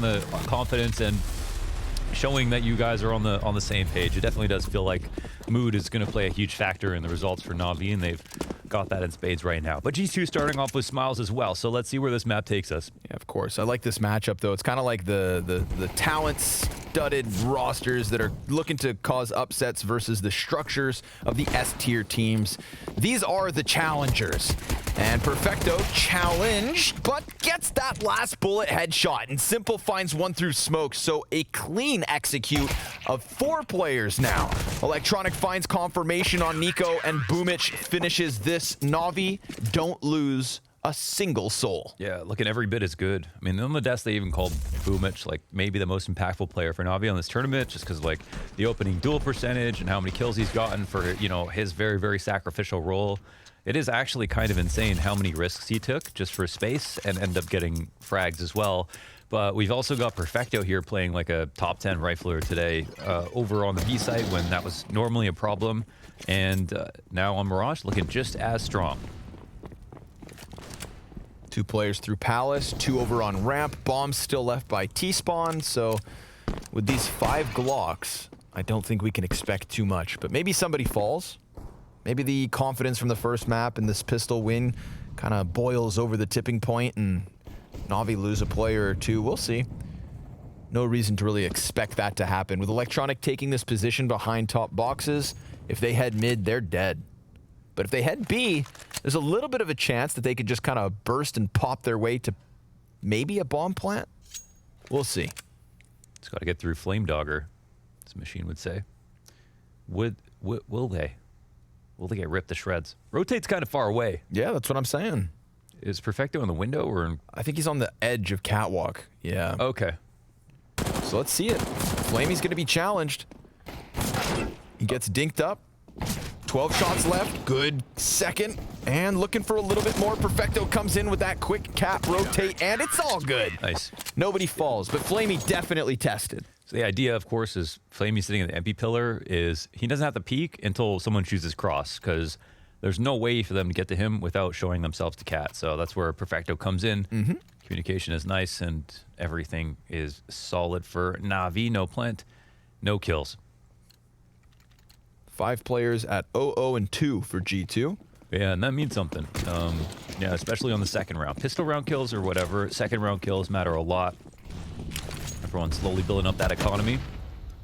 the confidence and showing that you guys are on the same page. It definitely does feel like mood is going to play a huge factor in the results for Navi, and they've got that in spades right now. But G2 starting off with smiles as well, so let's see where this map takes us. Yeah, of course. I like this matchup, though. It's kind of like the talent-studded rosters that are looking to cause upsets versus the structures of the S-tier teams. These are the challengers. And Perfecto challenged, but gets that last bullet headshot. And Simple finds one through smoke, so a clean execute of 4 players now. Electronic finds confirmation on Nico, and Boomich finishes this. Navi don't lose a single soul. Yeah, looking every bit as good. I mean, on the desk, they even called Boomich like maybe the most impactful player for Navi on this tournament, just because of like the opening duel percentage and how many kills he's gotten for, you know, his very, very sacrificial role. It is actually kind of insane how many risks he took just for space and end up getting frags as well. But we've also got Perfecto here playing like a top 10 rifler today over on the B side when that was normally a problem. And now on Mirage looking just as strong. 2 players through Palace, 2 over on ramp. Bombs still left by T-Spawn. So with these 5 Glocks, I don't think we can expect too much. But maybe somebody falls. Maybe the confidence from the first map and this pistol win kind of boils over the tipping point and Navi lose a player or 2. We'll see. No reason to really expect that to happen. With Electronic taking this position behind top boxes, if they head mid, they're dead. But if they head B, there's a little bit of a chance that they could just kind of burst and pop their way to maybe a bomb plant. We'll see. It's got to get through Flame Dogger, as Machine would say. Will they? Will they get ripped to shreds? Rotate's kind of far away. Yeah, that's what I'm saying. Is Perfecto in the window or? I think he's on the edge of Catwalk. Yeah. Okay. So let's see it. Flamey's going to be challenged. He gets dinked up. 12 shots left. Good second. And looking for a little bit more. Perfecto comes in with that quick cap rotate, and it's all good. Nice. Nobody falls, but Flamey definitely tested. So the idea, of course, is Flamey sitting in the MP pillar is he doesn't have to peek until someone chooses cross, because there's no way for them to get to him without showing themselves to Cat. So that's where Perfecto comes in. Communication is nice, and everything is solid for Navi. No plant, no kills. 5 players at 0-0-2 for G2. Yeah, and that means something. Yeah, especially on the second round. Pistol round kills or whatever, second round kills matter a lot. Everyone's slowly building up that economy.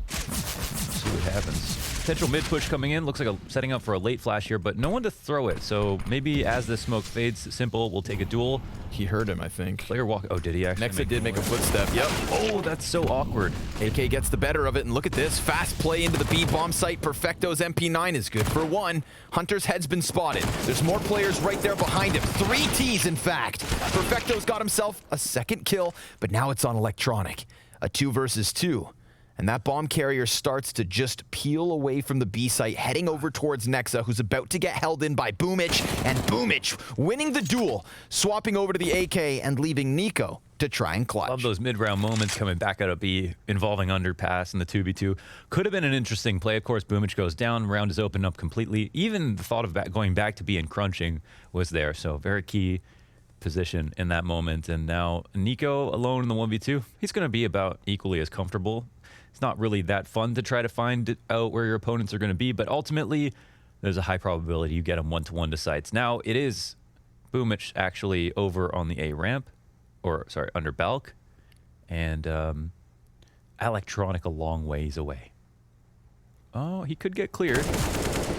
See what happens. Potential mid push coming in. Looks like setting up for a late flash here, but no one to throw it. So maybe as the smoke fades, Simple will take a duel. He heard him, I think. Player walk. Oh, did he actually? Next, it did make a footstep. Yep. Oh, that's so awkward. AK gets the better of it, and look at this. Fast play into the B bomb site. Perfecto's MP9 is good for 1. Hunter's head's been spotted. There's more players right there behind him. 3 Ts, in fact. Perfecto's got himself a second kill, but now it's on Electronic. A 2 versus 2. And that bomb carrier starts to just peel away from the B site, heading over towards Nexa, who's about to get held in by Boomich, and Boomich winning the duel, swapping over to the AK and leaving Nico to try and clutch. Love those mid-round moments coming back out of B, involving underpass and the 2v2. Could have been an interesting play. Of course, Boomich goes down, round is opened up completely. Even the thought of going back to B and crunching was there, so very key position in that moment. And now Nico alone in the 1v2, he's going to be about equally as comfortable. It's not really that fun to try to find out where your opponents are going to be, but ultimately, there's a high probability you get them one-to-one to sites. Now, it is Boomich actually over on the A ramp, or sorry, under Balk, and Electronic a long ways away. Oh, he could get cleared,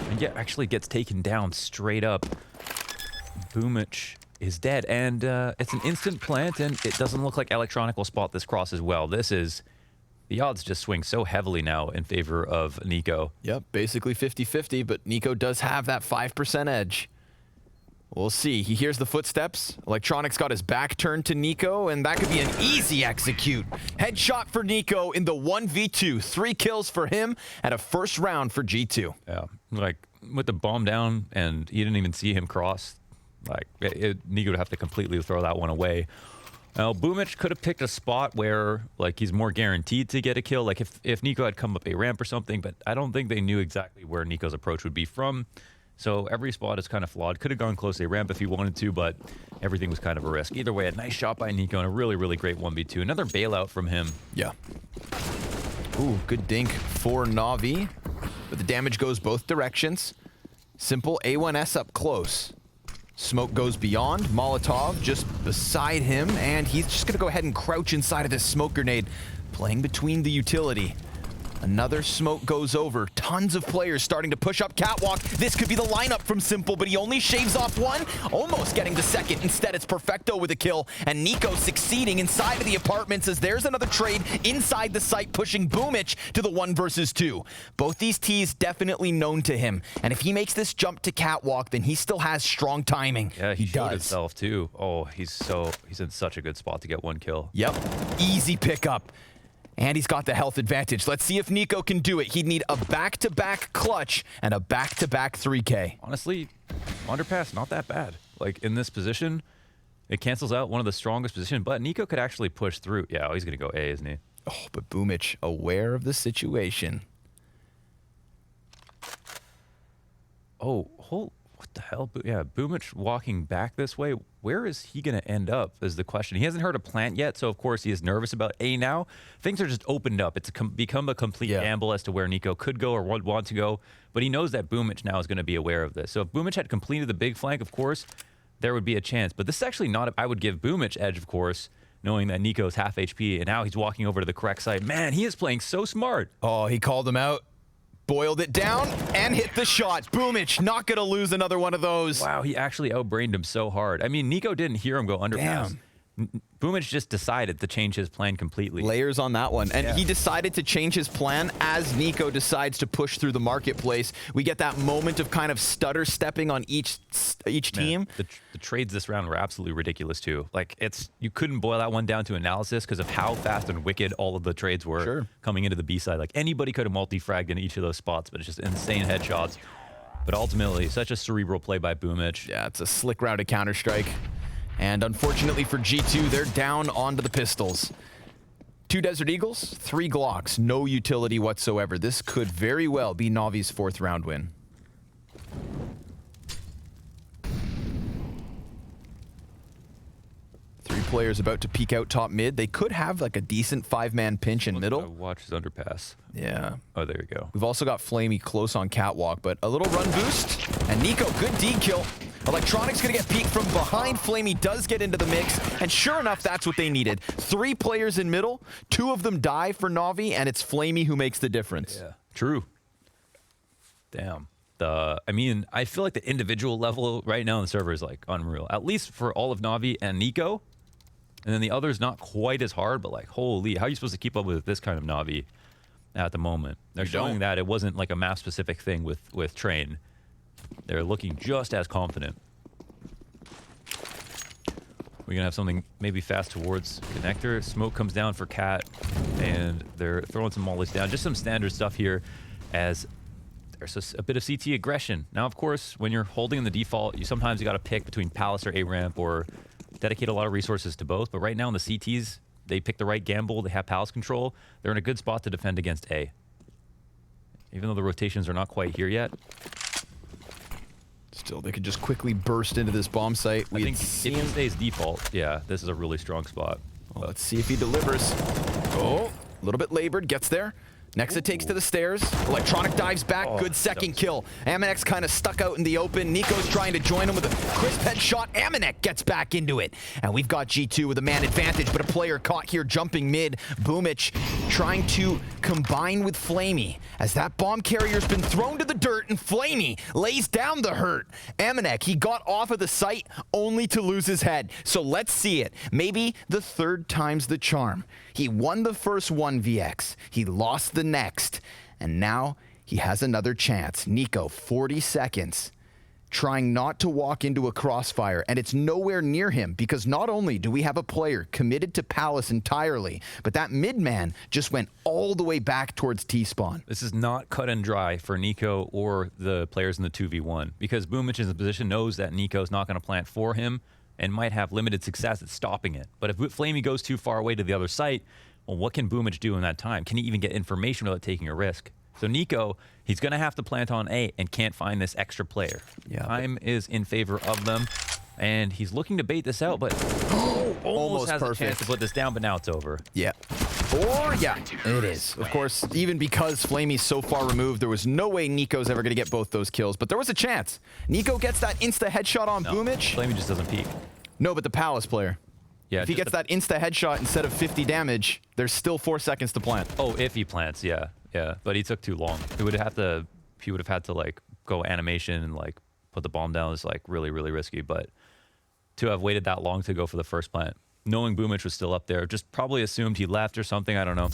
and yet actually gets taken down straight up. Boomich is dead, and it's an instant plant, and it doesn't look like Electronic will spot this cross as well. This is... The odds just swing so heavily now in favor of Nico. Yep, basically 50-50, but Nico does have that 5% edge. We'll see. He hears the footsteps. Electronic's got his back turned to Nico, and that could be an easy execute. Headshot for Nico in the 1v2. 3 kills for him and a first round for G2. Yeah, like with the bomb down, and you didn't even see him cross. Like, Nico would have to completely throw that one away. Now, Boomich could have picked a spot where, like, he's more guaranteed to get a kill. Like, if Nico had come up a ramp or something, but I don't think they knew exactly where Nico's approach would be from So every spot is kind of flawed. Could have gone close to a ramp if he wanted to, but everything was kind of a risk. Either way, a nice shot by Nico and a really, really great 1v2. Another bailout from him. Yeah. Ooh, good dink for Navi. But the damage goes both directions. Simple A1S up close. Smoke goes beyond. Molotov just beside him, and he's just going to go ahead and crouch inside of this smoke grenade, playing between the utility. Another smoke goes over. Tons of players starting to push up catwalk. This could be the lineup from Simple, but he only shaves off one, almost getting the second. Instead, it's Perfecto with a kill, and Nico succeeding inside of the apartments as there's another trade inside the site, pushing Boomich to the 1 versus 2. Both these Ts definitely known to him, and if he makes this jump to catwalk, then he still has strong timing. Yeah, he showed does. himself too. Oh, he's in such a good spot to get 1 kill. Yep, easy pickup. And he's got the health advantage. Let's see if Nico can do it. He'd need a back-to-back clutch and a back-to-back 3K. Honestly, underpass, not that bad. Like, in this position, it cancels out one of the strongest positions, but Nico could actually push through. Yeah, he's going to go A, isn't he? Oh, but Boomich aware of the situation. Oh, what the hell? Yeah, Boomich walking back this way. Where is he going to end up is the question. He hasn't heard a plant yet, so of course he is nervous about A now. Things are just opened up. It's become a complete gamble as to where Nico could go or would want to go, but he knows that Boomich now is going to be aware of this. So if Boomich had completed the big flank, of course, there would be a chance. But this is actually not, I would give Boomich edge, of course, knowing that Nico's half HP, and now he's walking over to the correct side. Man, he is playing so smart. Oh, he called him out. Boiled it down and hit the shot. Boomich not going to lose another one of those. Wow, he actually outbrained him so hard. I mean, Nico didn't hear him go underpass. Damn. Boomich just decided to change his plan completely. Layers on that one. And he decided to change his plan as Nico decides to push through the marketplace. We get that moment of kind of stutter stepping on each team. The trades this round were absolutely ridiculous too. Like, you couldn't boil that one down to analysis because of how fast and wicked all of the trades were coming into the B side. Like, anybody could have multi-fragged in each of those spots, but it's just insane headshots. But ultimately, such a cerebral play by Boomich. Yeah, it's a slick round of Counter-Strike. And unfortunately for G2, they're down onto the pistols. 2 Desert Eagles, 3 Glocks, no utility whatsoever. This could very well be Navi's 4th round win. Three players about to peek out top mid. They could have like a decent 5-man pinch in middle. Watch his underpass. Yeah. Oh, there you go. We've also got Flamey close on catwalk, but a little run boost. And Nico, good D kill. Electronic's gonna get peeked from behind. Flamey does get into the mix, and sure enough, that's what they needed. 3 players in middle, 2 of them die for Navi, and it's Flamey who makes the difference. Yeah, true. Damn. I mean, I feel like the individual level right now on the server is like unreal. At least for all of Navi and Nico. And then the others not quite as hard, but like, holy, how are you supposed to keep up with this kind of Navi at the moment? They're showing that it wasn't like a map-specific thing with Train. They're looking just as confident. We're going to have something maybe fast towards Connector. Smoke comes down for Cat, and they're throwing some mollies down. Just some standard stuff here as there's a bit of CT aggression. Now, of course, when you're holding in the default, sometimes you got to pick between Palace or A-Ramp or dedicate a lot of resources to both. But right now in the CTs, they pick the right gamble. They have Palace control. They're in a good spot to defend against A. Even though the rotations are not quite here yet. Still, they could just quickly burst into this bomb site. I think if he stays default, yeah, this is a really strong spot. Well, let's see if he delivers. Oh, a little bit labored, gets there. Nexa takes to the stairs. Electronic dives back. Good second kill. Amanek kind of stuck out in the open. Nico's trying to join him with a crisp headshot. Amanek gets back into it. And we've got G2 with a man advantage, but a player caught here jumping mid. Boomich trying to combine with Flamey as that bomb carrier's been thrown to the dirt, and Flamey lays down the hurt. Amanek, he got off of the site only to lose his head. So let's see it. Maybe the 3rd time's the charm. He won the first 1vx. He lost the next. And now he has another chance. Nico, 40 seconds. Trying not to walk into a crossfire. And it's nowhere near him because not only do we have a player committed to Palace entirely, but that mid man just went all the way back towards T-spawn. This is not cut and dry for Nico or the players in the 2v1 because Boomich in the position knows that Nico's not going to plant for him and might have limited success at stopping it. But if Flamey goes too far away to the other site, well, what can Boomich do in that time? Can he even get information without taking a risk? So Nico, he's going to have to plant on A and can't find this extra player. Yeah, Time is in favor of them, and he's looking to bait this out, but almost has perfect. a chance to put this down, but now it's over. Yeah. Or, yeah, it is. Of course, even because Flamey's so far removed, there was no way Nico's ever going to get both those kills, but there was a chance. Nico gets that insta headshot on Boomich. Flamey just doesn't peek. No, but the Palace player. Yeah, if he gets that insta headshot instead of 50 damage, there's still 4 seconds to plant. Oh, if he plants, yeah. Yeah, but he took too long. He would have had to like go animation and like put the bomb down. Is like really, really risky. But to have waited that long to go for the first plant, knowing Boomich was still up there, just probably assumed he left or something. I don't know.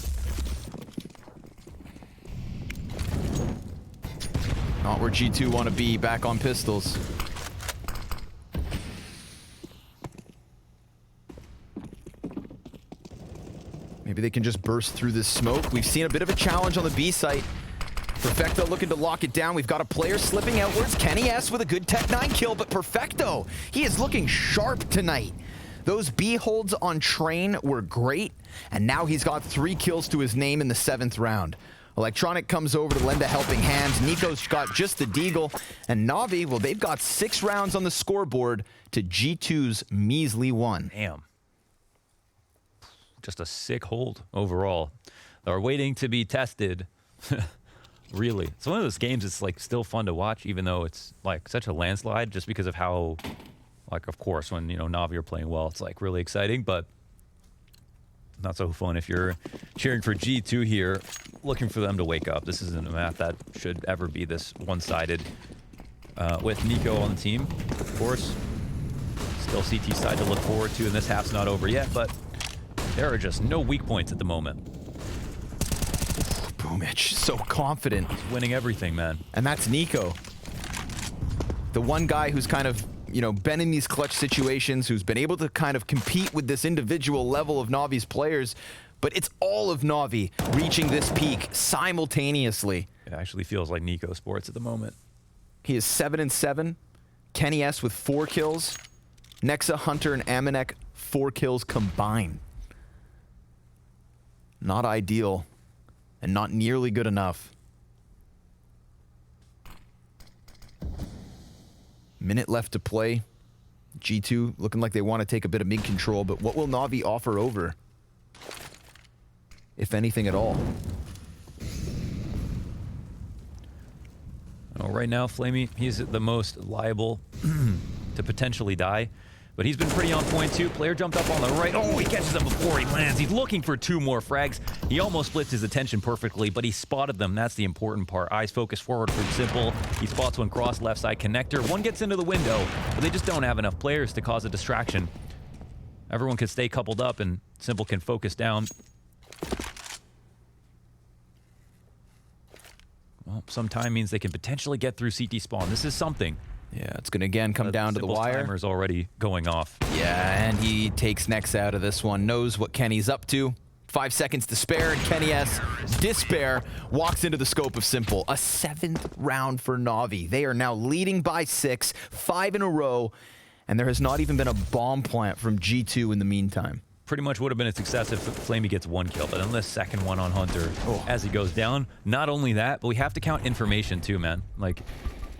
Not where G2 want to be, back on pistols. Maybe they can just burst through this smoke. We've seen a bit of a challenge on the B site. Perfecto looking to lock it down. We've got a player slipping outwards. Kenny S with a good Tech 9 kill, but Perfecto, he is looking sharp tonight. Those B holds on Train were great, and now he's got 3 kills to his name in the 7th round. Electronic comes over to lend a helping hand. Nico's got just the deagle, and Navi, well, they've got 6 rounds on the scoreboard to G2's measly 1. Damn. Just a sick hold overall. They're waiting to be tested. Really. It's one of those games that's like still fun to watch, even though it's like such a landslide, just because of how, like, of course, when, you know, Navi are playing well, it's like really exciting, but not so fun if you're cheering for G2 here, looking for them to wake up. This isn't a map that should ever be this one-sided. With Nico on the team, of course, still CT side to look forward to, and this half's not over yet, but there are just no weak points at the moment. Boomich, so confident. He's winning everything, man. And that's Nico. The one guy who's kind of, you know, been in these clutch situations, who's been able to kind of compete with this individual level of Navi's players, but it's all of Navi reaching this peak simultaneously. It actually feels like Nico sports at the moment. He is 7-7. Kenny S with 4 kills. Nexa, Hunter, and Amanek 4 kills combined. Not ideal, and not nearly good enough. Minute left to play. G2 looking like they want to take a bit of mid control, but what will Navi offer over? If anything at all. Oh, right now, Flamey, he's the most liable to potentially die. But he's been pretty on point, too. Player jumped up on the right. Oh, he catches him before he lands. He's looking for 2 more frags. He almost splits his attention perfectly, but he spotted them. That's the important part. Eyes focus forward for Simple. He spots one cross left side connector. One gets into the window, but they just don't have enough players to cause a distraction. Everyone can stay coupled up, and Simple can focus down. Well, some time means they can potentially get through CT spawn. This is something. Yeah, it's going to again come down to the wire. Timer's already going off. Yeah, and he takes Nex out of this one. Knows what Kenny's up to. 5 seconds to spare, and Kenny S, despair, walks into the scope of Simple. A 7th round for Navi. They are now leading by 6, 5 in a row, and there has not even been a bomb plant from G2 in the meantime. Pretty much would have been a success if Flamey gets 1 kill, but on this second one on Hunter, as he goes down, not only that, but we have to count information too, man. Like,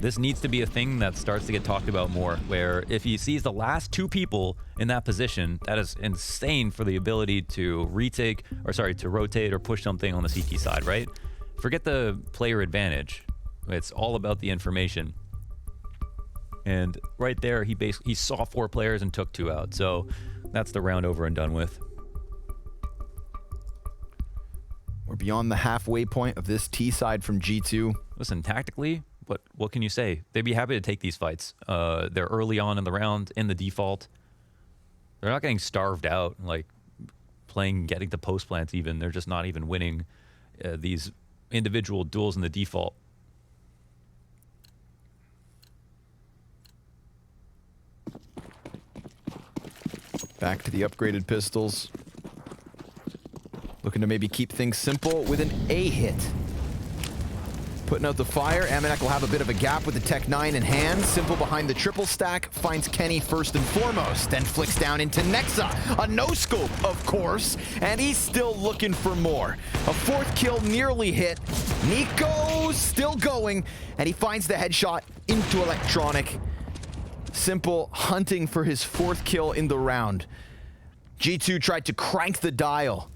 this needs to be a thing that starts to get talked about more, where if he sees the last 2 people in that position, that is insane for the ability to retake, or sorry, to rotate or push something on the CT side, right? Forget the player advantage. It's all about the information. And right there, he saw 4 players and took 2 out. So that's the round over and done with. We're beyond the halfway point of this T side from G2. Listen, tactically, what can you say? They'd be happy to take these fights. They're early on in the round, in the default. They're not getting starved out, like getting to post plants even. They're just not even winning these individual duels in the default. Back to the upgraded pistols. Looking to maybe keep things simple with an A hit. Putting out the fire. Amanek will have a bit of a gap with the Tech 9 in hand. Simple behind the triple stack. Finds Kenny first and foremost. Then flicks down into Nexa. A no-scope, of course. And he's still looking for more. A fourth kill nearly hit. Nico still going. And he finds the headshot into Electronic. Simple hunting for his fourth kill in the round. G2 tried to crank the dial.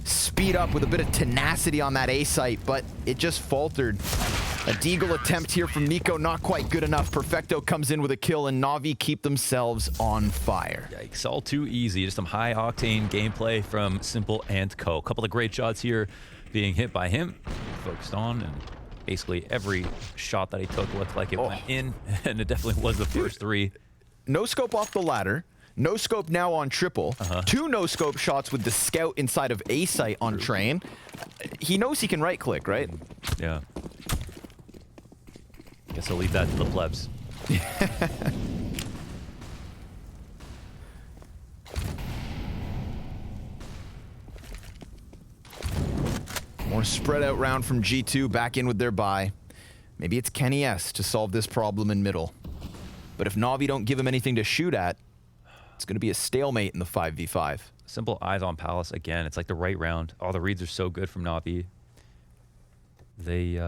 Speed up with a bit of tenacity on that A site, but it just faltered. A deagle attempt here from Nico, not quite good enough. Perfecto comes in with a kill, and Navi keep themselves on fire. Yikes, all too easy. Just some high-octane gameplay from Simple and Co. A couple of great shots here being hit by him. Focused on, and basically every shot that he took looked like it went in, and it definitely was the first three. No scope off the ladder. No scope now on triple. Two no scope shots with the scout inside of A site on train. He knows he can right click, right? Yeah. Guess I'll leave that to the plebs. More spread out round from G2, back in with their buy. Maybe it's Kenny S to solve this problem in middle. But if Navi don't give him anything to shoot at, it's going to be a stalemate in the 5v5. Simple eyes on Palace again. It's like the right round. All the reads are so good from Navi. They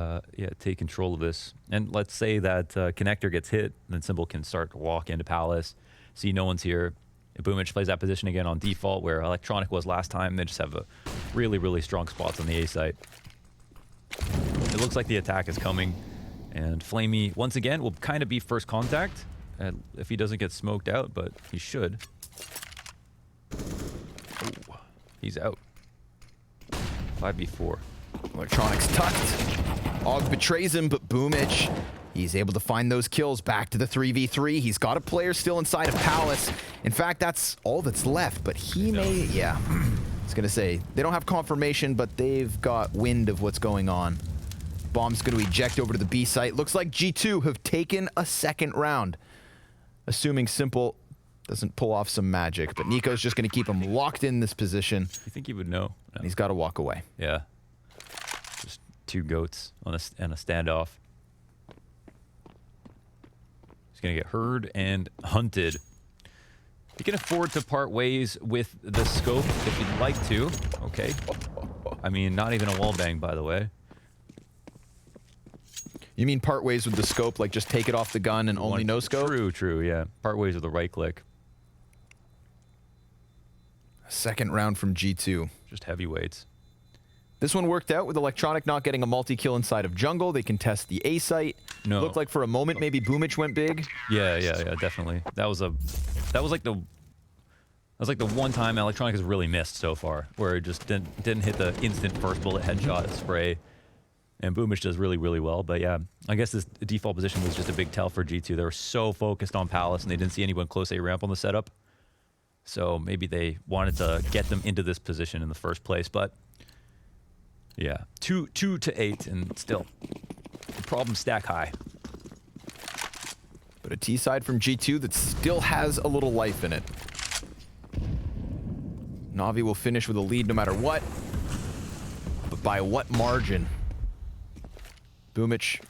take control of this. And let's say that connector gets hit, then Simple can start to walk into Palace. See no one's here. Boomich plays that position again on default where Electronic was last time. They just have a really, really strong spots on the A site. It looks like the attack is coming. And Flamey, once again, will kind of be first contact. If he doesn't get smoked out, but he should. Oh, he's out. 5v4. Electronic's tucked. Og betrays him, but Boomich, he's able to find those kills. Back to the 3v3. He's got a player still inside of Palace. In fact, that's all that's left, but he may... Yeah. I was going to say, they don't have confirmation, but they've got wind of what's going on. Bomb's going to eject over to the B site. Looks like G2 have taken a second round. Assuming Simple doesn't pull off some magic, but Nico's just going to keep him locked in this position. You think he would know? No. He's got to walk away. Yeah. Just two goats on a standoff. He's going to get heard and hunted. You can afford to part ways with the scope if you'd like to. Okay. I mean, not even a wallbang, by the way. You mean part ways with the scope, like just take it off the gun and only no scope? True, yeah. Part ways with the right click. Second round from G2. Just heavyweights. This one worked out with Electronic not getting a multi-kill inside of jungle. They can test the A site. No. Looked like for a moment maybe Boomich went big. Yeah, definitely. That was like the one time Electronic has really missed so far, where it just didn't hit the instant first bullet headshot spray. And Boomich does really, really well. But yeah, I guess this default position was just a big tell for G2. They were so focused on Palace, and they didn't see anyone close A ramp on the setup. So maybe they wanted to get them into this position in the first place. But yeah, 2 to 8, and still, the problems stack high. But a T side from G2 that still has a little life in it. Navi will finish with a lead no matter what. But by what margin? Boomich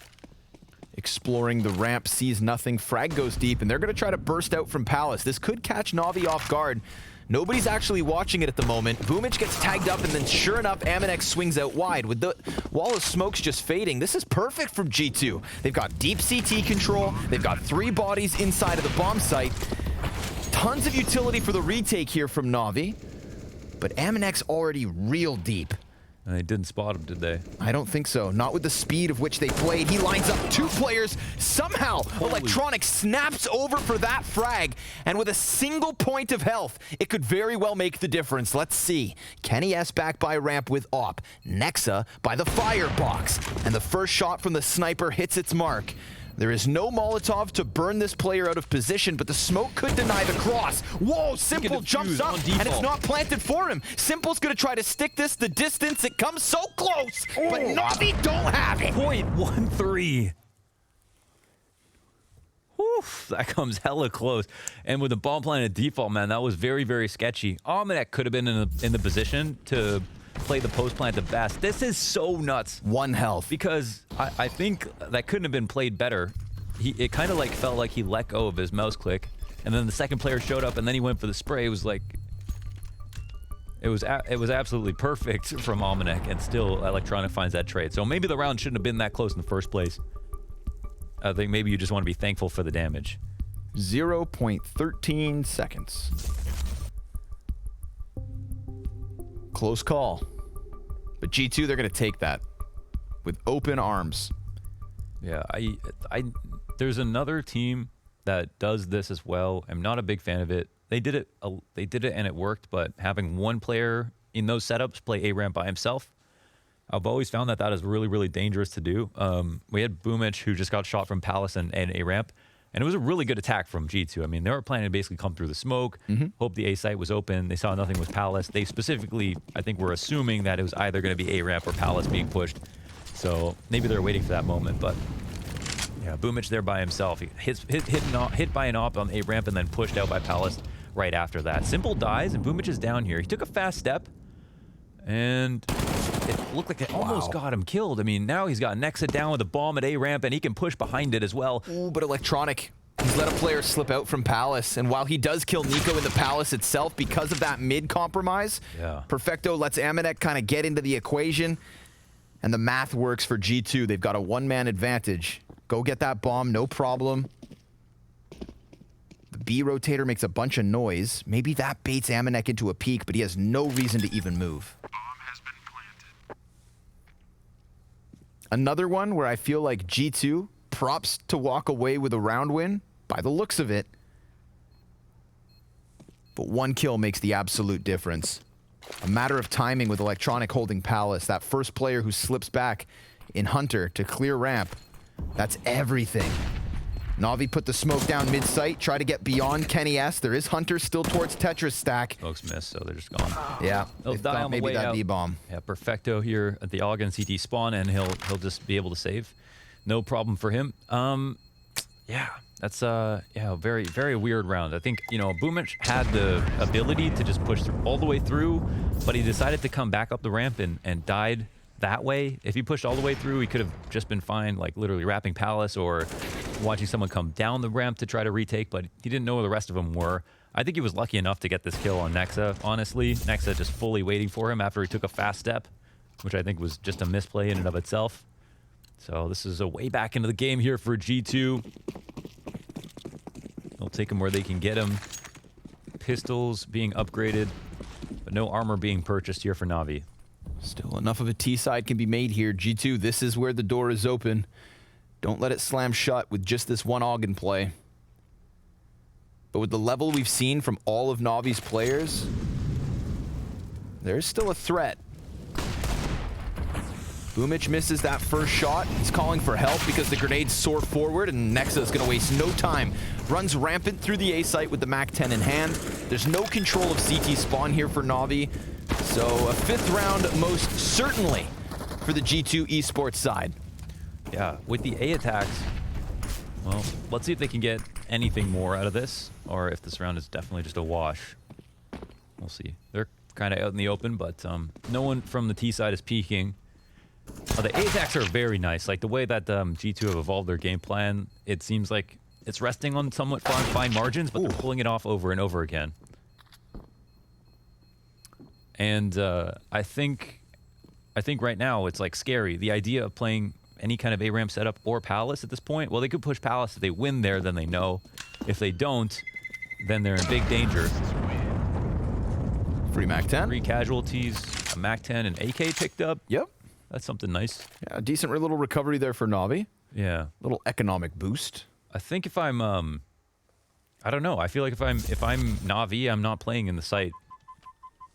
exploring the ramp, sees nothing. Frag goes deep, and they're going to try to burst out from Palace. This could catch Navi off guard. Nobody's actually watching it at the moment. Boomich gets tagged up, and then sure enough, Amanek swings out wide. With the wall of smokes just fading, this is perfect from G2. They've got deep CT control. They've got 3 bodies inside of the bomb site. Tons of utility for the retake here from Navi. But Amanek's already real deep. And they didn't spot him, did they? I don't think so. Not with the speed of which they played. He lines up 2 players. Somehow, Electronic snaps over for that frag. And with a single point of health, it could very well make the difference. Let's see. Kenny S back by ramp with Op. Nexa by the firebox. And the first shot from the sniper hits its mark. There is no Molotov to burn this player out of position, but the smoke could deny the cross. Whoa, Simple jumps up, and it's not planted for him. Simple's gonna try to stick this the distance. It comes so close, but Navi don't have it. .13. Whew, that comes hella close. And with the bomb planted default, man, that was very, very sketchy. Almanac could have been in the position to play the post plant the best. This is so nuts. 1 health. Because I think that couldn't have been played better. It kind of like felt like he let go of his mouse click, and then the second player showed up, and then he went for the spray. It was like, it was absolutely perfect from Almanac, and still Electronic finds that trade. So maybe the round shouldn't have been that close in the first place. I think maybe you just want to be thankful for the damage. 0.13 seconds. Close call. But G2, they're going to take that with open arms. Yeah, there's another team that does this as well. I'm not a big fan of it. They did it and it worked, but having one player in those setups play A-Ramp by himself, I've always found that is really, really dangerous to do. We had Boomich, who just got shot from Palace and A-Ramp, and it was a really good attack from G2. I mean, they were planning to basically come through the smoke, hope the A site was open. They saw nothing with Palace. They specifically, I think, were assuming that it was either going to be A-Ramp or Palace being pushed. So maybe they're waiting for that moment, but yeah, Boomich there by himself. He hit by an op on A-Ramp and then pushed out by Palace right after that. Simple dies, and Boomich is down here. He took a fast step, and it looked like it almost got him killed. I mean, now he's got Nexa down with a bomb at A-Ramp, and he can push behind it as well. Ooh, but Electronic, he's let a player slip out from Palace, and while he does kill Nico in the Palace itself because of that mid compromise, Perfecto lets Amanek kind of get into the equation, and the math works for G2. They've got a one-man advantage. Go get that bomb, no problem. The B rotator makes a bunch of noise. Maybe that baits Amanek into a peek, but he has no reason to even move. Another one where I feel like G2 props to walk away with a round win, by the looks of it. But 1 kill makes the absolute difference. A matter of timing with Electronic holding Palace. That first player who slips back in Hunter to clear ramp. That's everything. Navi put the smoke down mid-site, try to get beyond Kenny S. There is Hunter still towards Tetris stack. Smokes missed, so they're just gone. Yeah, They'll die on the way that out. D-bomb. Yeah, Perfecto here at the Ogden CT spawn, and he'll just be able to save. No problem for him. Yeah, that's very, very weird round. I think, you know, Boomich had the ability to just push all the way through, but he decided to come back up the ramp and died that way. If he pushed all the way through, he could have just been fine, like literally wrapping Palace or watching someone come down the ramp to try to retake, but he didn't know where the rest of them were. I think he was lucky enough to get this kill on Nexa, honestly. Nexa just fully waiting for him after he took a fast step, which I think was just a misplay in and of itself. So this is a way back into the game here for G2. They'll take him where they can get him. Pistols being upgraded, but no armor being purchased here for Navi. Still enough of a T-side can be made here. G2, this is where the door is open. Don't let it slam shut with just this one AUG in play. But with the level we've seen from all of Navi's players, there's still a threat. Boomich misses that first shot. He's calling for help because the grenades soar forward, and Nexa is going to waste no time. Runs rampant through the A site with the MAC-10 in hand. There's no control of CT spawn here for Navi. So a 5th round most certainly for the G2 esports side. Yeah, with the A attacks, well, let's see if they can get anything more out of this, or if this round is definitely just a wash. We'll see. They're kind of out in the open, but no one from the T side is peeking. The A attacks are very nice. Like the way that G2 have evolved their game plan, it seems like it's resting on somewhat fine margins, but they're pulling it off over and over again. And I think right now it's like scary. The idea of playing any kind of A-ramp setup or Palace at this point, well, they could push Palace. If they win there, then they know. If they don't, then they're in big danger. Free MAC-10. 3 casualties, a MAC-10 and AK picked up. Yep. That's something nice. Yeah, a decent little recovery there for Navi. Yeah. Little economic boost. I think if I'm, I don't know. I feel like if I'm Navi, I'm not playing in the site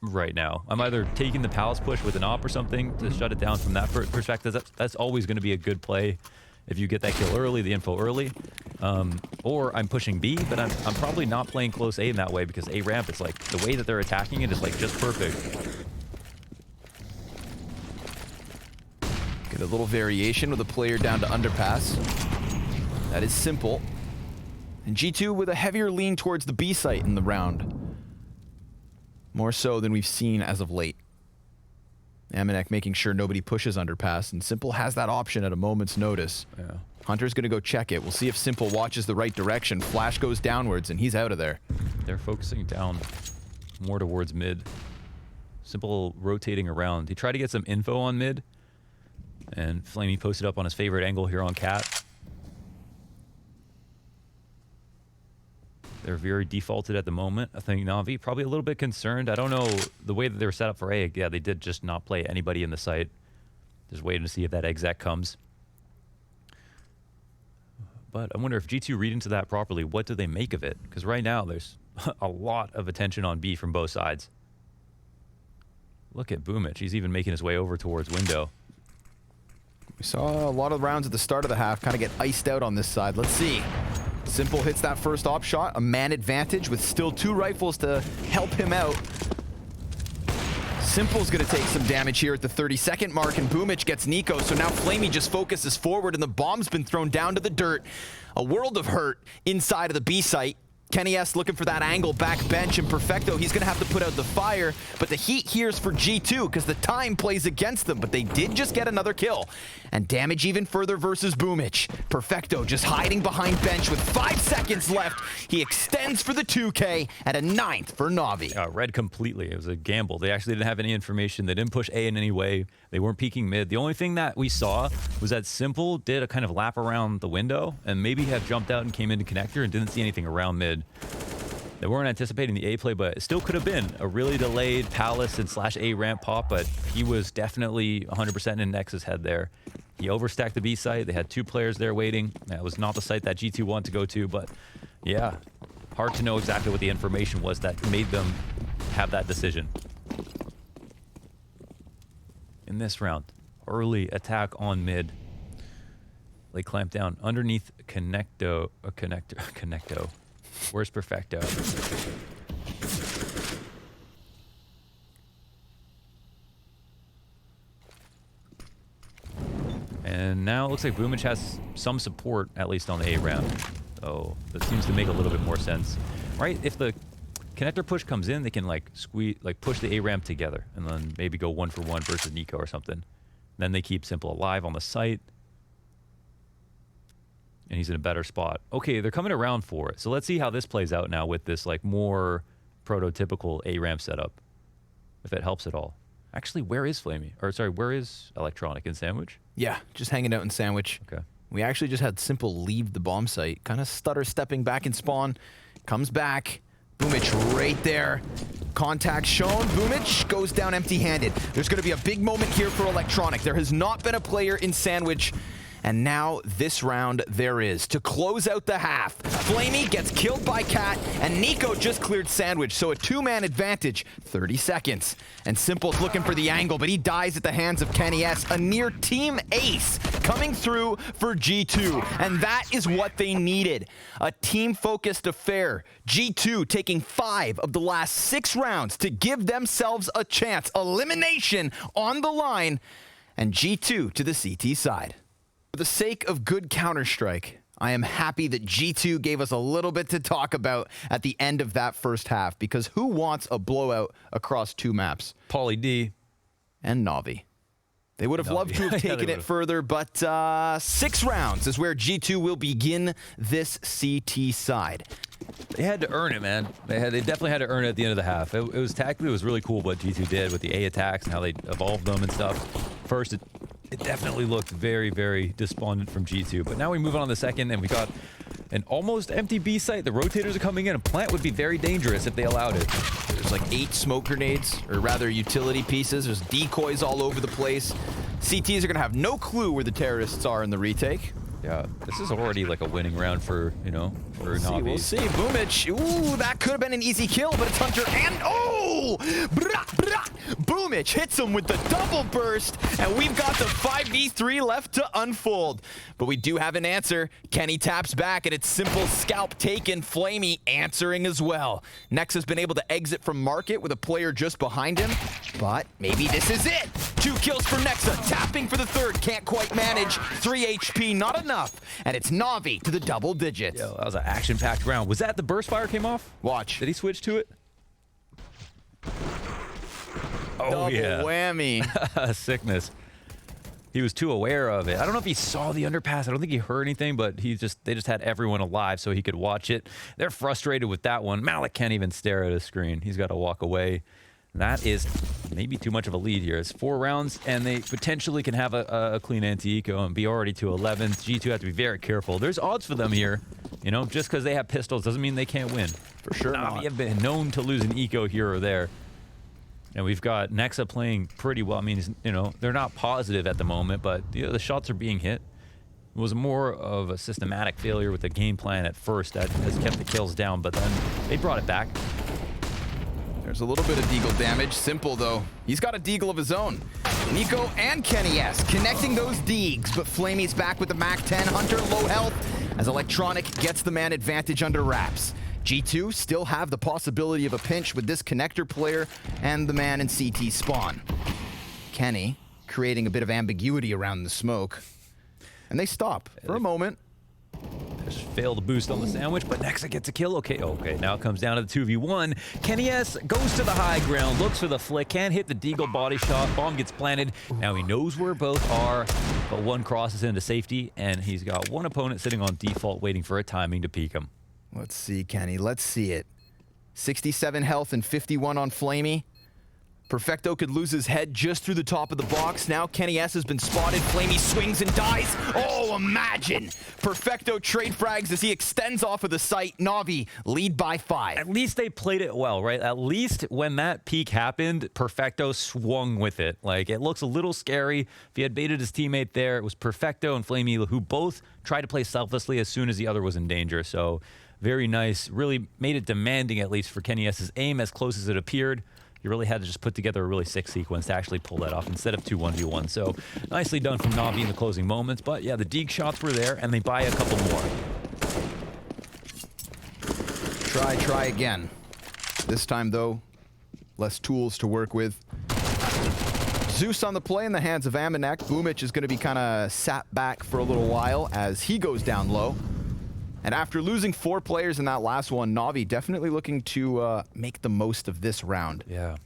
right now. I'm either taking the Palace push with an op or something to shut it down from that perspective. That's always going to be a good play if you get that kill early, the info early. Or I'm pushing B, but I'm probably not playing close A in that way because A ramp, it's like the way that they're attacking it is like just perfect. Get a little variation with a player down to underpass. That is simple. And G2 with a heavier lean towards the B site in the round. More so than we've seen as of late. Amanek making sure nobody pushes underpass, and Simple has that option at a moment's notice. Yeah. Hunter's going to go check it. We'll see if Simple watches the right direction. Flash goes downwards, and he's out of there. They're focusing down more towards mid. Simple rotating around. He tried to get some info on mid, and Flamey posted up on his favorite angle here on Cat. They're very defaulted at the moment. I think Navi probably a little bit concerned. I don't know the way that they were set up for A. Yeah, they did just not play anybody in the site. Just waiting to see if that exec comes. But I wonder if G2 read into that properly, what do they make of it? Because right now there's a lot of attention on B from both sides. Look at Boomich. He's even making his way over towards window. We saw a lot of rounds at the start of the half kind of get iced out on this side. Let's see. Simple hits that first op shot, a man advantage with still 2 rifles to help him out. Simple's gonna take some damage here at the 30-second mark, and Boomich gets Nico, so now Flamey just focuses forward, and the bomb's been thrown down to the dirt. A world of hurt inside of the B site. Kenny S looking for that angle, back bench, and Perfecto, he's going to have to put out the fire, but the heat here is for G2 because the time plays against them, but they did just get another kill. And damage even further versus Boomich. Perfecto just hiding behind bench with 5 seconds left. He extends for the 2K at a 9th for Navi. Read completely. It was a gamble. They actually didn't have any information. They didn't push A in any way. They weren't peeking mid. The only thing that we saw was that Simple did a kind of lap around the window and maybe had jumped out and came into connector and didn't see anything around mid. They weren't anticipating the A play, but it still could have been a really delayed Palace and /A ramp pop, but he was definitely 100% in Nex's head there. He overstacked the B site. They had 2 players there waiting. That was not the site that G2 wanted to go to, but yeah, hard to know exactly what the information was that made them have that decision. In this round, early attack on mid. They clamp down underneath Connecto. Where's Perfecto? And now it looks like Boomich has some support, at least on the A ramp. So that seems to make a little bit more sense. Right? If the connector push comes in, they can like push the A ramp together and then maybe go 1-for-1 versus Nico or something. Then they keep Simple alive on the site. And he's in a better spot. Okay, they're coming around for it. So let's see how this plays out now with this like more prototypical A ramp setup. If it helps at all. Actually, where is Flamey? Or sorry, where is Electronic in Sandwich? Yeah, just hanging out in Sandwich. Okay. We actually just had Simple leave the bomb site, kind of stutter stepping back in spawn, comes back, Boomich right there. Contact shown, Boomich goes down empty-handed. There's going to be a big moment here for Electronic. There has not been a player in Sandwich, and now this round there is. To close out the half, Flamey gets killed by Cat, and Nico just cleared Sandwich, so a 2-man advantage, 30 seconds. And Simple's looking for the angle, but he dies at the hands of Kenny S. A near team ace coming through for G2, and that is what they needed. A team-focused affair. G2 taking 5 of the last 6 rounds to give themselves a chance. Elimination on the line, and G2 to the CT side. For the sake of good Counter-Strike, I am happy that G2 gave us a little bit to talk about at the end of that first half, because who wants a blowout across 2 maps? Pauly D. And Navi. They would have loved to have taken it further, but 6 rounds is where G2 will begin this CT side. They had to earn it, man. They definitely had to earn it at the end of the half. It was tactically, it was really cool what G2 did with the A attacks and how they evolved them and stuff. First, it definitely looked very, very despondent from G2. But now we move on to the second, and we got an almost empty B site. The rotators are coming in. A plant would be very dangerous if they allowed it. There's like 8 smoke grenades, or rather utility pieces. There's decoys all over the place. CTs are going to have no clue where the terrorists are in the retake. Yeah, this is already like a winning round for, you know, for Navi. We'll see. Boomich. Ooh, that could have been an easy kill, but it's Hunter and... Oh! Boomich hits him with the double burst, and we've got the 5v3 left to unfold. But we do have an answer. Kenny taps back, and it's Simple scalp taken. Flamey answering as well. Nex has been able to exit from market with a player just behind him, but maybe this is it. 2 kills for Nexa, tapping for the 3rd, can't quite manage. 3 HP, not enough, and it's Navi to the double digits. Yo, that was an action-packed round. Was that the burst fire came off? Watch. Did he switch to it? Oh, Double yeah. whammy. Sickness. He was too aware of it. I don't know if he saw the underpass. I don't think he heard anything, but they just had everyone alive so he could watch it. They're frustrated with that one. Malik can't even stare at a screen. He's got to walk away. That is maybe too much of a lead here. It's 4 rounds, and they potentially can have a clean anti-eco and be already to 11. G2 have to be very careful. There's odds for them here. You know, just because they have pistols doesn't mean they can't win. For sure Navi have been known to lose an eco here or there. And we've got Nexa playing pretty well. I mean, you know, they're not positive at the moment, but you know, the shots are being hit. It was more of a systematic failure with the game plan at first that has kept the kills down, but then they brought it back. There's a little bit of deagle damage. Simple, though. He's got a deagle of his own. Nico and Kenny S connecting those deags, but Flamey's back with the MAC-10. Hunter low health as Electronic gets the man advantage under wraps. G2 still have the possibility of a pinch with this connector player and the man in CT spawn. Kenny creating a bit of ambiguity around the smoke. And they stop for a moment. Just failed to boost on the sandwich, but Nexa gets a kill. Okay, now it comes down to the 2v1. Kenny S goes to the high ground, looks for the flick, can't hit the deagle body shot. Bomb gets planted. Now he knows where both are, but one crosses into safety, and he's got one opponent sitting on default waiting for a timing to peek him. Let's see, Kenny. Let's see it. 67 health and 51 on Flamey. Perfecto could lose his head just through the top of the box. Now Kenny S has been spotted. Flamey swings and dies. Oh, imagine. Perfecto trade frags as he extends off of the site. Navi lead by 5. At least they played it well, right? At least when that peak happened, Perfecto swung with it. Like, it looks a little scary. If he had baited his teammate there, it was Perfecto and Flamey who both tried to play selflessly as soon as the other was in danger. So very nice. Really made it demanding, at least, for Kenny S's aim as close as it appeared. You really had to just put together a really sick sequence to actually pull that off instead of 2 1v1. So nicely done from Navi in the closing moments. But yeah, the deeg shots were there, and they buy a couple more. Try again. This time, though, less tools to work with. Zeus on the play in the hands of Amanek. Boomich is going to be kind of sat back for a little while as he goes down low. And after losing 4 players in that last one, Navi definitely looking to make the most of this round. Yeah.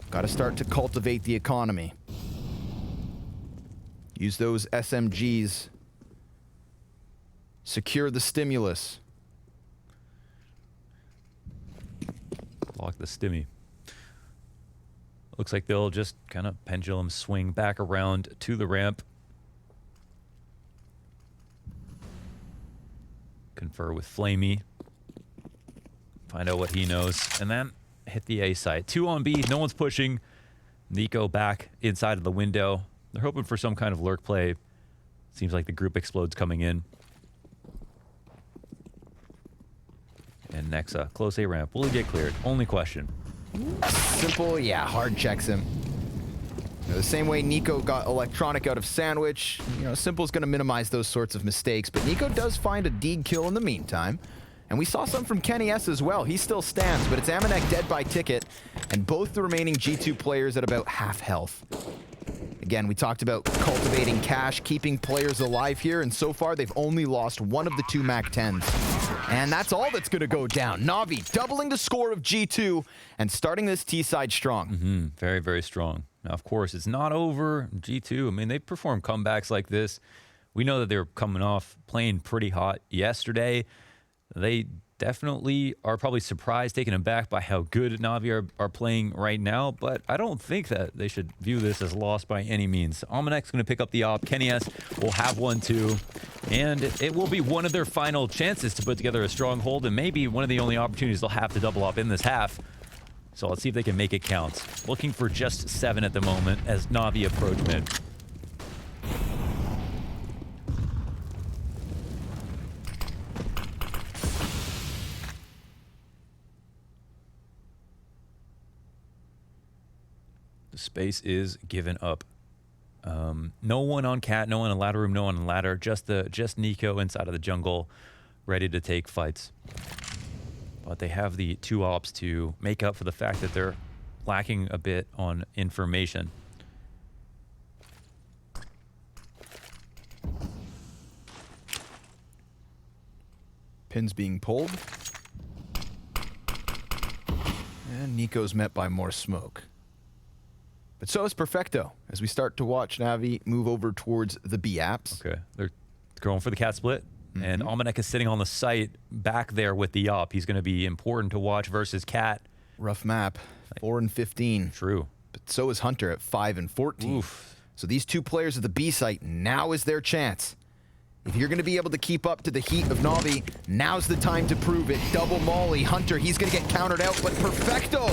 Got to start to cultivate the economy. Use those SMGs. Secure the stimulus. Lock the stimmy. Looks like they'll just kind of pendulum swing back around to the ramp. Confer with Flamey. Find out what he knows. And then hit the A site. 2 on B. No one's pushing. Nico back inside of the window. They're hoping for some kind of lurk play. Seems like the group explodes coming in. And Nexa, close A ramp. Will he get cleared? Only question. Simple, yeah, hard checks him. You know, the same way Nico got Electronic out of Sandwich, you know, Simple's going to minimize those sorts of mistakes, but Nico does find a deeg kill in the meantime. And we saw some from Kenny S as well. He still stands, but it's Amanek dead by ticket, and both the remaining G2 players at about half health. Again, we talked about cultivating cash, keeping players alive here, and so far they've only lost one of the 2 MAC-10s. And that's all that's going to go down. Navi doubling the score of G2 and starting this T-side strong. Very, very strong. Now, of course, it's not over. G2, I mean, they perform comebacks like this. We know that they were coming off playing pretty hot yesterday. They definitely are probably surprised, taken aback by how good Navi are playing right now, but I don't think that they should view this as lost by any means. Almanac's going to pick up the op. Kenny S will have one too, and it will be one of their final chances to put together a stronghold, and maybe one of the only opportunities they'll have to double up in this half. So let's see if they can make it count. Looking for just 7 at the moment as Navi approach mid. The space is given up. No one on cat, no one in ladder room, no one in ladder. Just Nico inside of the jungle, ready to take fights. But they have the 2 ops to make up for the fact that they're lacking a bit on information. Pins being pulled. And Nico's met by more smoke. But so is Perfecto, as we start to watch Navi move over towards the B apps. Okay, they're going for the cat split. And Almanac is sitting on the site back there with the op. He's going to be important to watch versus Cat. Rough map, 4 and 15. True. But so is Hunter at 5 and 14. Oof. So these two players at the B site, now is their chance. If you're going to be able to keep up to the heat of Navi, now's the time to prove it. Double Molly, Hunter, he's going to get countered out, but Perfecto,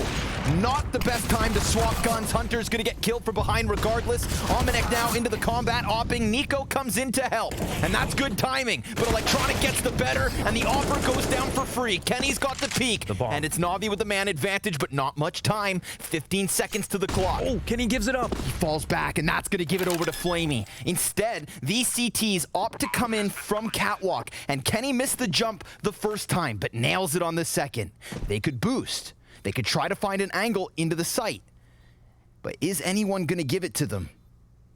not the best time to swap guns. Hunter's going to get killed from behind regardless. Almanac now into the combat, opping. Nico comes in to help, and that's good timing. But Electronic gets the better, and the offer goes down for free. Kenny's got the peak, and it's Navi with the man advantage, but not much time. 15 seconds to the clock. Oh, Kenny gives it up. He falls back, and that's going to give it over to Flamey. Instead, these CTs opt to come in from Catwalk, and Kenny missed the jump the first time, but nails it on the second. They could boost. They could try to find an angle into the site. But is anyone going to give it to them?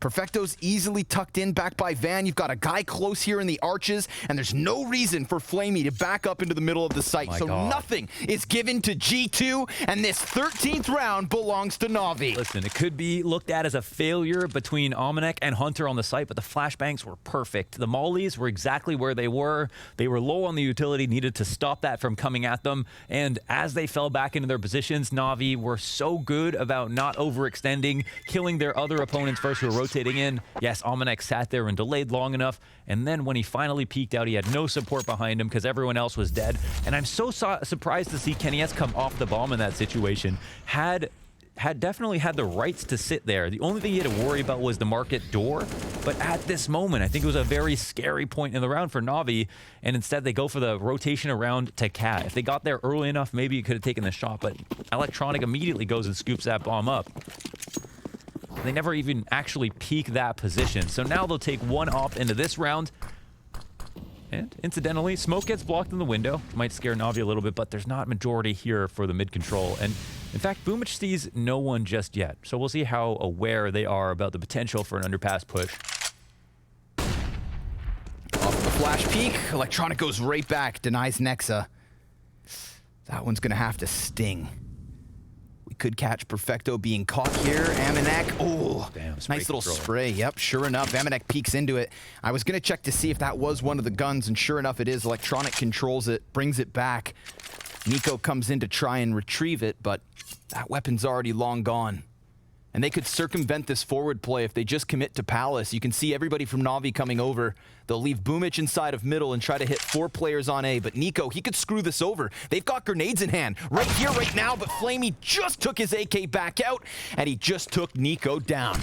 Perfecto's easily tucked in back by Van. You've got a guy close here in the arches, and there's no reason for Flamey to back up into the middle of the site. So nothing is given to G2, and this 13th round belongs to Navi. Listen, it could be looked at as a failure between Almanac and Hunter on the site, but the flashbangs were perfect. The mollies were exactly where they were. They were low on the utility, needed to stop that from coming at them. And as they fell back into their positions, Navi were so good about not overextending, killing their other opponents first who were rotating in. Yes, Almanac sat there and delayed long enough, and then when he finally peeked out, he had no support behind him because everyone else was dead. And I'm so surprised to see Kenny S come off the bomb in that situation. Had definitely had the rights to sit there. The only thing he had to worry about was the market door. But at this moment, I think it was a very scary point in the round for Navi, and instead they go for the rotation around to Cat. If they got there early enough, maybe he could have taken the shot, but Electronic immediately goes and scoops that bomb up. They never even actually peak that position. So now they'll take one op into this round. And incidentally, smoke gets blocked in the window. Might scare Navi a little bit, but there's not majority here for the mid control. And in fact, Boomich sees no one just yet. So we'll see how aware they are about the potential for an underpass push. Off the flash peek, Electronic goes right back, denies Nexa. That one's gonna have to sting. We could catch Perfecto being caught here. Amanek, oh, damn, nice little spray. Yep, sure enough, Amanek peeks into it. I was gonna check to see if that was one of the guns, and sure enough it is. Electronic controls it, brings it back. Nico comes in to try and retrieve it, but that weapon's already long gone. And they could circumvent this forward play if they just commit to Palace. You can see everybody from Navi coming over. They'll leave Boomich inside of middle and try to hit 4 players on A. But Nico, he could screw this over. They've got grenades in hand right here, right now. But Flamey just took his AK back out, and he just took Nico down.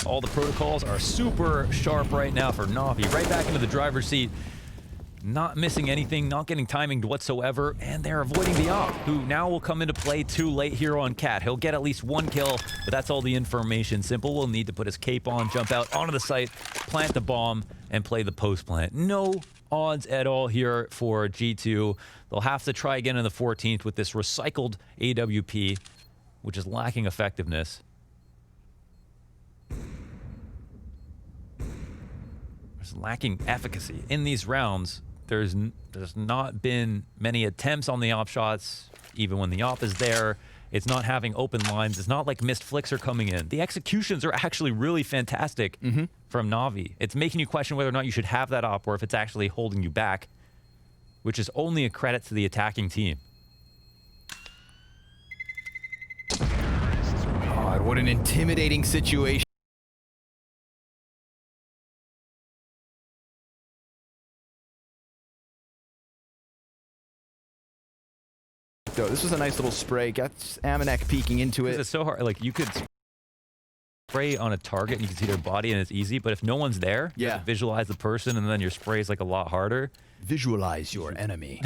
All the protocols are super sharp right now for Navi. Right back into the driver's seat. Not missing anything, not getting timing whatsoever, and they're avoiding the op, who now will come into play too late here on Cat. He'll get at least 1 kill, but that's all the information. Simple will need to put his cape on, jump out onto the site, plant the bomb, and play the post plant. No odds at all here for G2. They'll have to try again in the 14th with this recycled AWP, which is lacking effectiveness. It's lacking efficacy in these rounds. There's not been many attempts on the op shots, even when the op is there. It's not having open lines. It's not like missed flicks are coming in. The executions are actually really fantastic from Navi. It's making you question whether or not you should have that op or if it's actually holding you back, which is only a credit to the attacking team. God, what an intimidating situation. This was a nice little spray. Gets Amanek peeking into it. It's so hard. Like, you could spray on a target and you can see their body and it's easy, but if no one's there, you have to visualize the person and then your spray is like a lot harder. Visualize your enemy.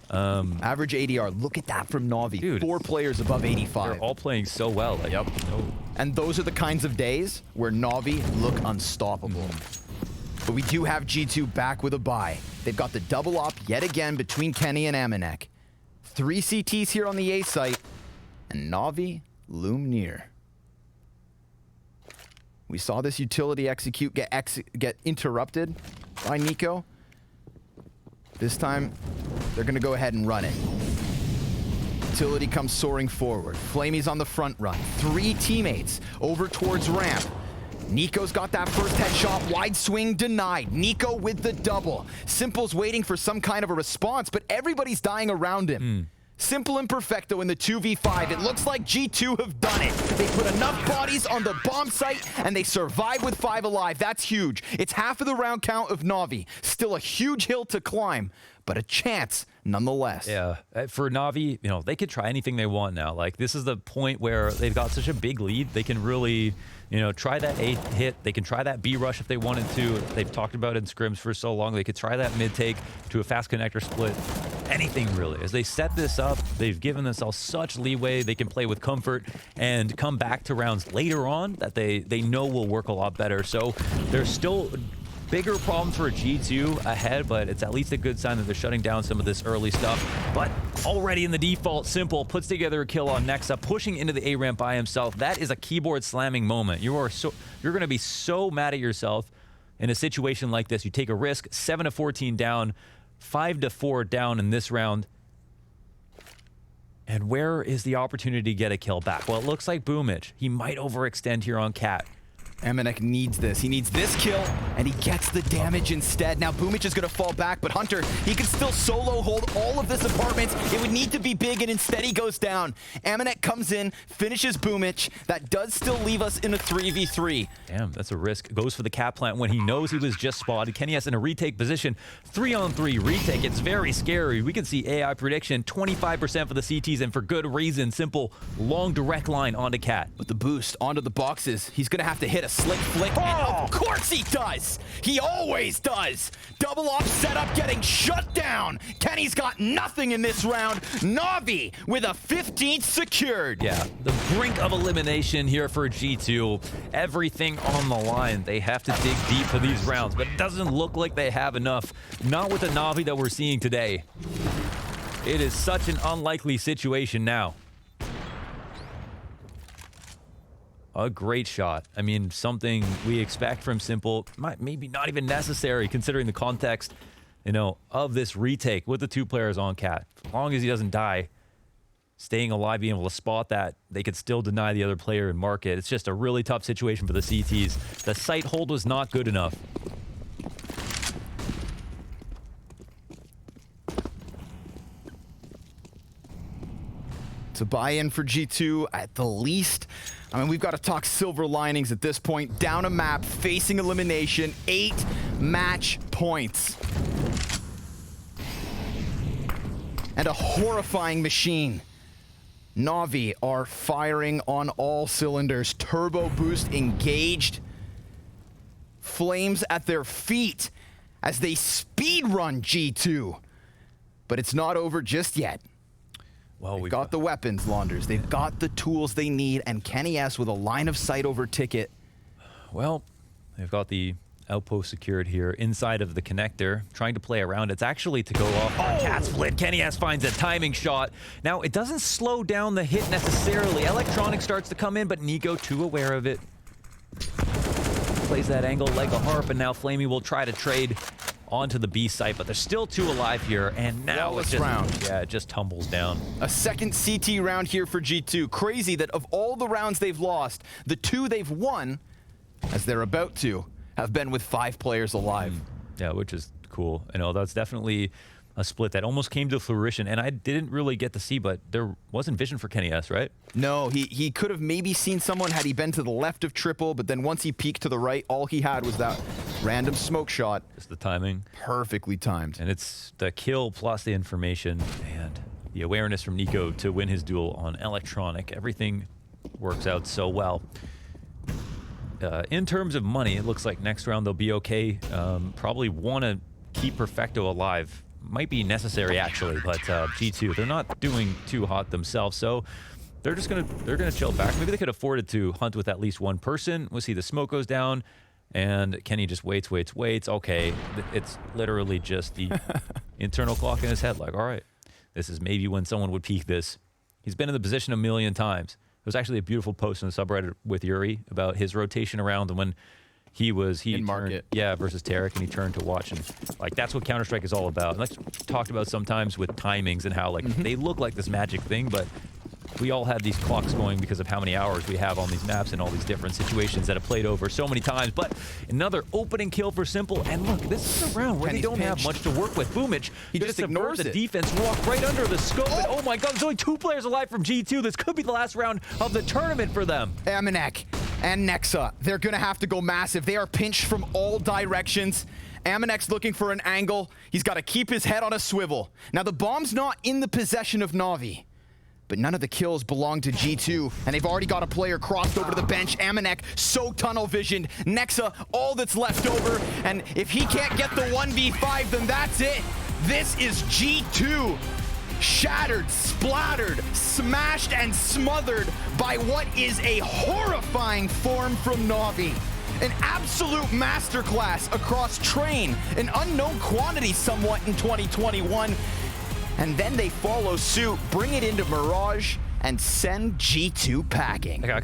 Average ADR. Look at that from Navi. Dude, 4 players above 85. They're all playing so well. Like, yep. And those are the kinds of days where Navi look unstoppable. But we do have G2 back with a bye. They've got the double op yet again between Kenny and Amanek. 3 CTs here on the A site, and Navi loom near. We saw this utility execute get interrupted by Nico. This time, they're going to go ahead and run it. Utility comes soaring forward. Flamey's on the front run. 3 teammates over towards ramp. Nico's got that first headshot. Wide swing denied. Nico with the double. Simple's waiting for some kind of a response, but everybody's dying around him. Simple and Perfecto in the 2v5. It looks like G2 have done it. They put enough bodies on the bomb site, and they survive with 5 alive. That's huge. It's half of the round count of Navi. Still a huge hill to climb, but a chance nonetheless. Yeah, for Navi, you know, they could try anything they want now. Like, this is the point where they've got such a big lead. They can really, you know, try that A hit. They can try that B rush if they wanted to. They've talked about it in scrims for so long. They could try that mid take to a fast connector split. Anything really. As they set this up, they've given themselves such leeway. They can play with comfort and come back to rounds later on that they know will work a lot better. So there's still bigger problems for G2 ahead, but it's at least a good sign that they're shutting down some of this early stuff. But already in the default, Simple puts together a kill on Nexa, pushing into the A ramp by himself. That is a keyboard slamming moment. You're going to be so mad at yourself in a situation like this. You take a risk, 7-14 down, 5-4 down in this round. And where is the opportunity to get a kill back? Well, it looks like Boomich. He might overextend here on Cat. Amanek needs this. He needs this kill, and he gets the damage instead. Now, Boomich is going to fall back, but Hunter, he can still solo hold all of this apartment. It would need to be big, and instead he goes down. Amanek comes in, finishes Boomich. That does still leave us in a 3v3. Damn, that's a risk. Goes for the cat plant when he knows he was just spotted. Kenny's in a retake position. 3-on-3 retake. It's very scary. We can see AI prediction, 25% for the CTs, and for good reason. Simple, long direct line onto Cat. With the boost onto the boxes, he's going to have to hit a slick flick, and of course he does! He always does! Double off setup getting shut down! Kenny's got nothing in this round. Navi with a 15th secured. Yeah, the brink of elimination here for G2. Everything on the line. They have to dig deep for these rounds, but it doesn't look like they have enough. Not with the Navi that we're seeing today. It is such an unlikely situation now. A great shot. I mean, something we expect from Simple, maybe not even necessary considering the context, you know, of this retake with the 2 players on Cat. As long as he doesn't die, staying alive, being able to spot that, they could still deny the other player and mark it. It's just a really tough situation for the CTs. The sight hold was not good enough. To buy in for G2 at the least. I mean, we've got to talk silver linings at this point. Down a map, facing elimination, 8 match points. And a horrifying machine. Navi are firing on all cylinders. Turbo boost engaged. Flames at their feet as they speed run G2. But it's not over just yet. Well, They've got the weapons, Launders. They've got the tools they need, and Kenny S with a line of sight over ticket. Well, they've got the outpost secured here inside of the connector, trying to play around. It's actually to go off on Cat Split. Kenny S finds a timing shot. Now, it doesn't slow down the hit necessarily. Electronic starts to come in, but Nico, too aware of it, plays that angle like a harp, and now Flamey will try to trade onto the B site, but there's still 2 alive here, and now it just tumbles down. A second CT round here for G2. Crazy that of all the rounds they've lost, the 2 they've won, as they're about to, have been with 5 players alive. Yeah, which is cool. You know, that's definitely a split that almost came to fruition, and I didn't really get to see, but there wasn't vision for Kenny S, right? No, he could have maybe seen someone had he been to the left of triple, but then once he peeked to the right, all he had was that random smoke shot. Just the timing. Perfectly timed. And it's the kill plus the information and the awareness from Nico to win his duel on Electronic. Everything works out so well. In terms of money, it looks like next round they'll be okay. Probably want to keep Perfecto alive. Might be necessary actually, but G2, they're not doing too hot themselves, so they're gonna chill back. Maybe they could afford it to hunt with at least 1 person. We'll see the smoke goes down, and Kenny just waits. Okay, it's literally just the internal clock in his head. Like, all right, this is maybe when someone would peek this. He's been in the position a million times. It was actually a beautiful post in the subreddit with Yuri about his rotation around, and when he In turned, market. yeah, versus Tarek, and he turned to watch, and like that's what Counter-Strike is all about. And that's talked about sometimes with timings and how like they look like this magic thing, but we all have these clocks going because of how many hours we have on these maps and all these different situations that have played over so many times. But another opening kill for Simple, and look, this is a round where And they he's don't have pinched. much to work with. Boomich, He just ignores the it. defense, walk right under the scope, and oh my god, there's only 2 players alive from G2. This could be the last round of the tournament for them. Amanek and Nexa, they're gonna have to go massive. They are pinched from all directions. Amanek's looking for an angle. He's got to keep his head on a swivel. Now the bomb's not in the possession of Navi, but none of the kills belong to G2, and they've already got a player crossed over to the bench. Amanek so tunnel visioned. Nexa, all that's left over, and if he can't get the 1v5, then that's it. This is G2. Shattered, splattered, smashed, and smothered by what is a horrifying form from Navi. An absolute masterclass across Train, an unknown quantity somewhat in 2021. And then they follow suit, bring it into Mirage, and send G2 packing. I got